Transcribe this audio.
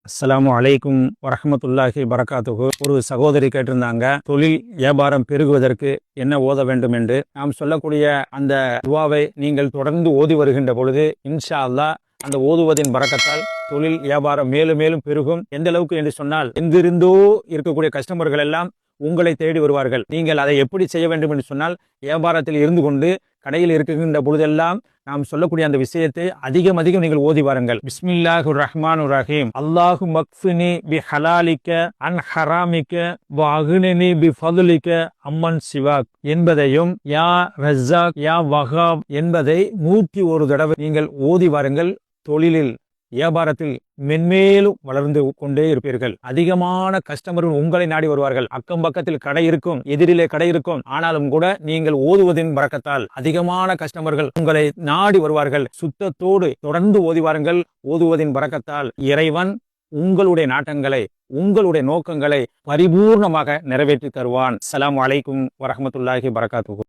அஸ்ஸலாமு அலைக்கும் வரஹ்மத்துல்லாஹி வரகாத்துஹு. ஒரு சகோதரி கேட்டிருந்தாங்க, தொழில் வியாபாரம் பெருகுவதற்கு என்ன ஓத வேண்டும் என்று. நாம் சொல்லக்கூடிய அந்த துவாவை நீங்கள் தொடர்ந்து ஓதி வருகின்ற பொழுது இன்ஷா அல்லாஹ் அந்த ஓதுவதின் பரக்கத்தால் தொழில் வியாபாரம் மேலும் மேலும் பெருகும். எந்த அளவுக்கு என்று சொன்னால், எங்கிருந்தோ இருக்கக்கூடிய கஸ்டமர்கள் எல்லாம் உங்களை தேடி வருவார்கள். நீங்கள் அதை எப்படி செய்ய வேண்டும் என்று சொன்னால், வியாபாரத்தில் இருந்து கொண்டு கடையில் இருக்கின்ற பொழுதெல்லாம் நாம் சொல்லக்கூடிய அந்த விஷயத்தை அதிகம் நீங்கள் ஓதி வாருங்கள். பிஸ்மில்லாஹிர் ரஹ்மானிர் ரஹீம். அல்லாஹு மக்ஃபினி பி ஹலாலிக்க அன் ஹராமிக்க வ அக்னினி பி ஃபதுலிக்க அம்மன் சிவாக் என்பதையும், யா ரஸாக் யா வஹாப் என்பதை 101 தடவை நீங்கள் ஓதி வாருங்கள். தொழிலில் வியாபாரத்தில் மென்மேலும் வளர்ந்து கொண்டே இருப்பீர்கள். அதிகமான கஸ்டமர்கள் உங்களை நாடி வருவார்கள். அக்கம் பக்கத்தில் கடை இருக்கும், எதிரிலே கடை இருக்கும். ஆனாலும் கூட நீங்கள் ஓதுவதின் பரக்கத்தால் அதிகமான கஸ்டமர்கள் உங்களை நாடி வருவார்கள். சுத்தத்தோடு தொடர்ந்து ஓதி வாருங்கள். ஓதுவதின் பரக்கத்தால் இறைவன் உங்களுடைய நாட்டங்களை, உங்களுடைய நோக்கங்களை பரிபூர்ணமாக நிறைவேற்றி தருவான். அஸ்ஸலாமு அலைக்கும் வரஹ்மத்துல்லாஹி வரகாத்துஹு.